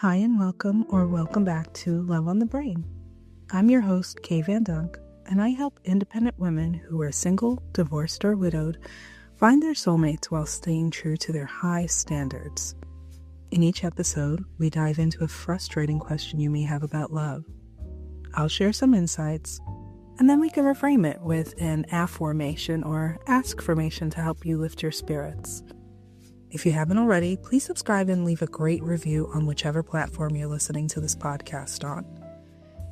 Hi and welcome or welcome back to Love on the Brain. I'm your host, Kay Van Dunk, and I help independent women who are single, divorced, or widowed find their soulmates while staying true to their high standards. In each episode, we dive into a frustrating question you may have about love. I'll share some insights, and then we can reframe it with an affirmation or ask-formation to help you lift your spirits. If you haven't already, please subscribe and leave a great review on whichever platform you're listening to this podcast on.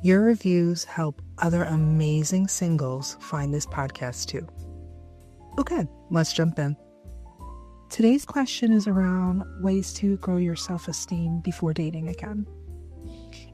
Your reviews help other amazing singles find this podcast too. Okay, let's jump in. Today's question is around ways to grow your self-esteem before dating again.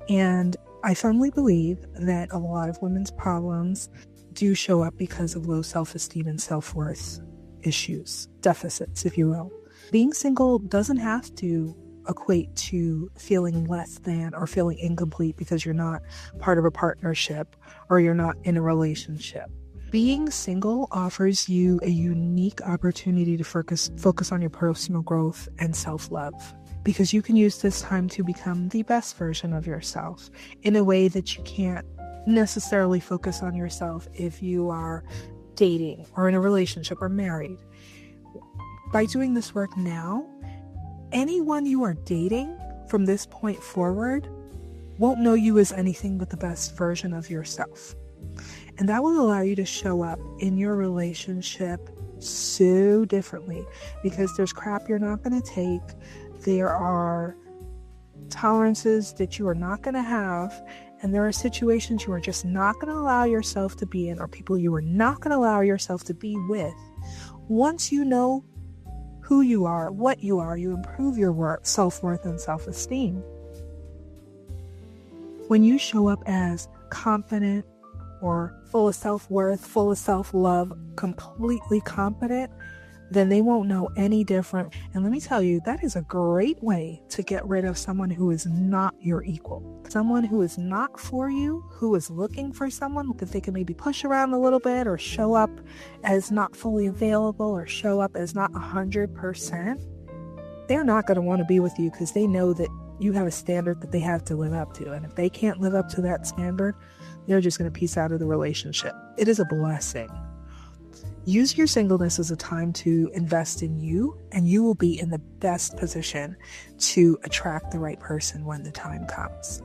And I firmly believe that a lot of women's problems do show up because of low self-esteem and self-worth issues, deficits, if you will. Being single doesn't have to equate to feeling less than or feeling incomplete because you're not part of a partnership or you're not in a relationship. Being single offers you a unique opportunity to focus on your personal growth and self-love, because you can use this time to become the best version of yourself in a way that you can't necessarily focus on yourself if you are dating or in a relationship or married. By doing this work now, anyone you are dating from this point forward won't know you as anything but the best version of yourself. And that will allow you to show up in your relationship so differently, because there's crap you're not going to take. There are tolerances that you are not going to have. And there are situations you are just not going to allow yourself to be in, or people you are not going to allow yourself to be with. Once you know who you are, what you are, you improve your self-worth and self-esteem. When you show up as confident or full of self-worth, full of self-love, completely competent, then they won't know any different. And let me tell you, that is a great way to get rid of someone who is not your equal. Someone who is not for you, who is looking for someone that they can maybe push around a little bit or show up as not fully available or show up as not 100%. They're not going to want to be with you because they know that you have a standard that they have to live up to. And if they can't live up to that standard, they're just going to peace out of the relationship. It is a blessing. Use your singleness as a time to invest in you, and you will be in the best position to attract the right person when the time comes.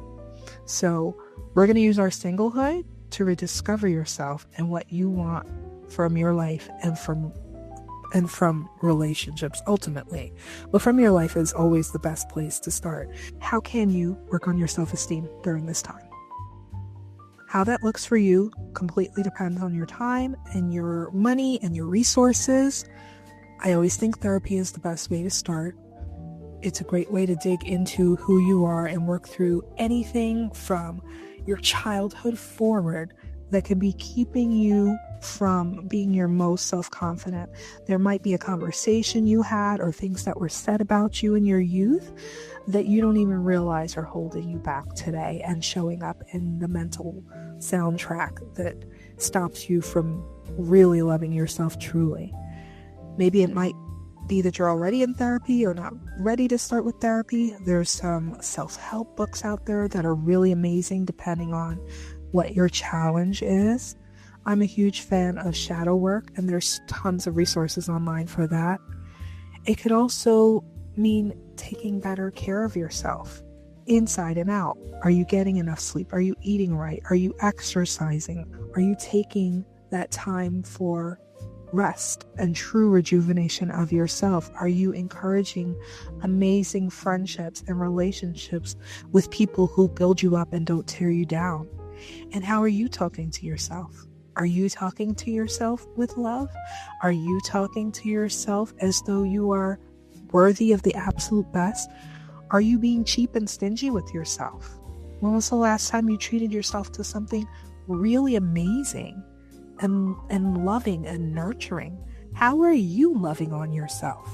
So we're going to use our singlehood to rediscover yourself and what you want from your life and from relationships ultimately. But from your life is always the best place to start. How can you work on your self-esteem during this time? How that looks for you completely depends on your time and your money and your resources. I always think therapy is the best way to start. It's a great way to dig into who you are and work through anything from your childhood forward that could be keeping you from being your most self-confident. There might be a conversation you had or things that were said about you in your youth that you don't even realize are holding you back today and showing up in the mental soundtrack that stops you from really loving yourself truly. Maybe it might be that you're already in therapy or not ready to start with therapy. There's some self-help books out there that are really amazing depending on what your challenge is. I'm a huge fan of shadow work, and there's tons of resources online for that. It could also mean taking better care of yourself, inside and out. Are you getting enough sleep? Are you eating right? Are you exercising? Are you taking that time for rest and true rejuvenation of yourself? Are you encouraging amazing friendships and relationships with people who build you up and don't tear you down? And how are you talking to yourself? Are you talking to yourself with love? Are you talking to yourself as though you are worthy of the absolute best? Are you being cheap and stingy with yourself? When was the last time you treated yourself to something really amazing and loving and nurturing? How are you loving on yourself?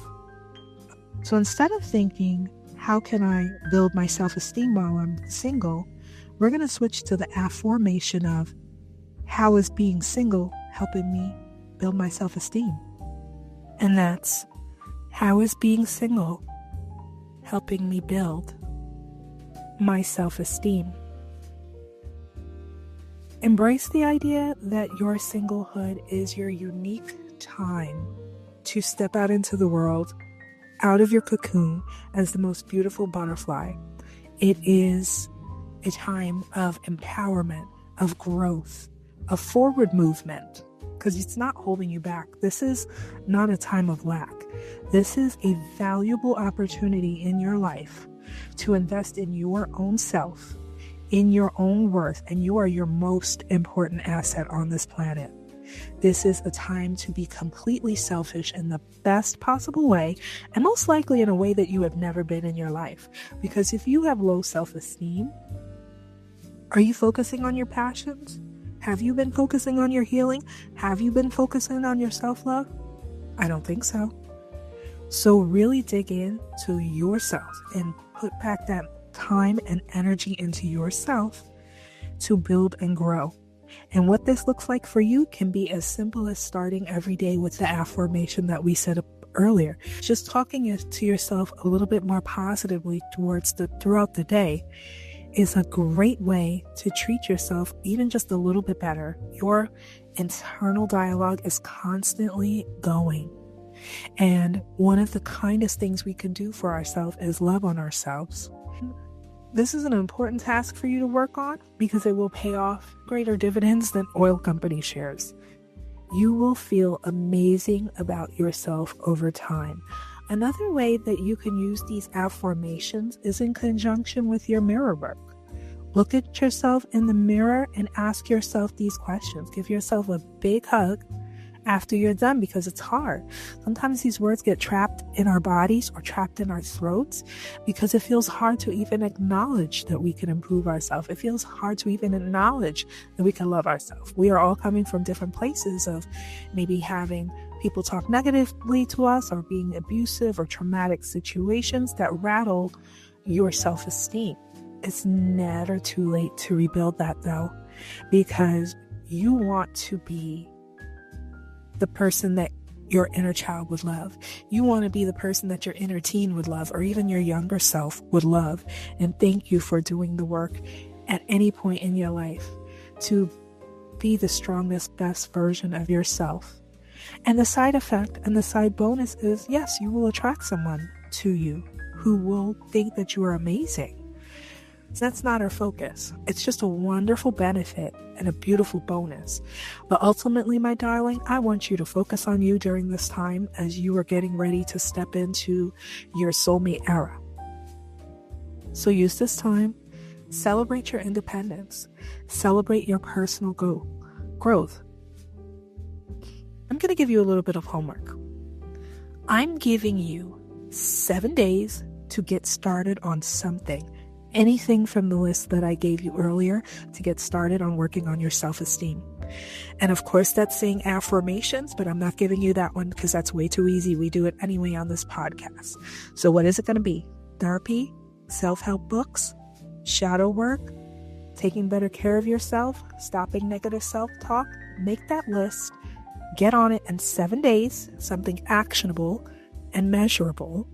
So instead of thinking, how can I build my self-esteem while I'm single, we're going to switch to the affirmation of, how is being single helping me build my self-esteem? And that's, how is being single helping me build my self-esteem. Embrace the idea that your singlehood is your unique time to step out into the world, out of your cocoon as the most beautiful butterfly. It is a time of empowerment, of growth, of forward movement, because it's not holding you back. This is not a time of lack. This is a valuable opportunity in your life to invest in your own self, in your own worth, and you are your most important asset on this planet. This is a time to be completely selfish in the best possible way, and most likely in a way that you have never been in your life. Because if you have low self-esteem, are you focusing on your passions? Have you been focusing on your healing? Have you been focusing on your self-love? I don't think so. So really dig into yourself and put back that time and energy into yourself to build and grow. And what this looks like for you can be as simple as starting every day with the affirmation that we set up earlier. Just talking to yourself a little bit more positively throughout the day is a great way to treat yourself even just a little bit better. Your internal dialogue is constantly going. And one of the kindest things we can do for ourselves is love on ourselves. This is an important task for you to work on because it will pay off greater dividends than oil company shares. You will feel amazing about yourself over time. Another way that you can use these affirmations is in conjunction with your mirror work. Look at yourself in the mirror and ask yourself these questions. Give yourself a big hug after you're done, because it's hard. Sometimes these words get trapped in our bodies or trapped in our throats because it feels hard to even acknowledge that we can improve ourselves. It feels hard to even acknowledge that we can love ourselves. We are all coming from different places of maybe having people talk negatively to us or being abusive or traumatic situations that rattle your self-esteem. It's never too late to rebuild that though, because you want to be the person that your inner child would love. You want to be the person that your inner teen would love, or even your younger self would love. And thank you for doing the work at any point in your life to be the strongest, best version of yourself. And the side effect and the side bonus is, yes, you will attract someone to you who will think that you are amazing. So that's not our focus. It's just a wonderful benefit and a beautiful bonus. But ultimately, my darling, I want you to focus on you during this time as you are getting ready to step into your soulmate era. So use this time, celebrate your independence, celebrate your personal growth. I'm going to give you a little bit of homework. I'm giving you 7 days to get started on something. Anything from the list that I gave you earlier to get started on working on your self-esteem. And of course, that's saying affirmations, but I'm not giving you that one because that's way too easy. We do it anyway on this podcast. So what is it going to be? Therapy, self-help books, shadow work, taking better care of yourself, stopping negative self-talk. Make that list, get on it in 7 days, something actionable and measurable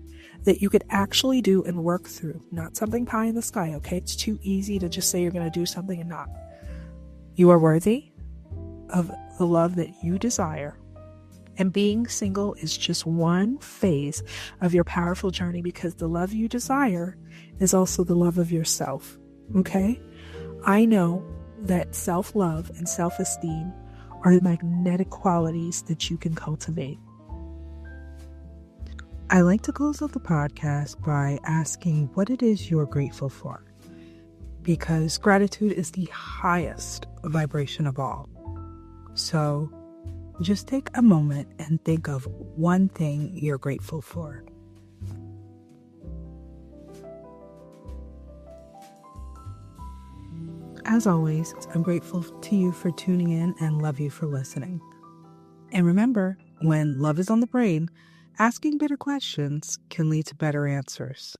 that you could actually do and work through, not something pie in the sky, okay? It's too easy to just say you're going to do something and not. You are worthy of the love that you desire. And being single is just one phase of your powerful journey, because the love you desire is also the love of yourself, okay? I know that self-love and self-esteem are magnetic qualities that you can cultivate. I like to close out the podcast by asking what it is you're grateful for, because gratitude is the highest vibration of all. So just take a moment and think of one thing you're grateful for. As always, I'm grateful to you for tuning in and love you for listening. And remember, when love is on the brain, asking better questions can lead to better answers.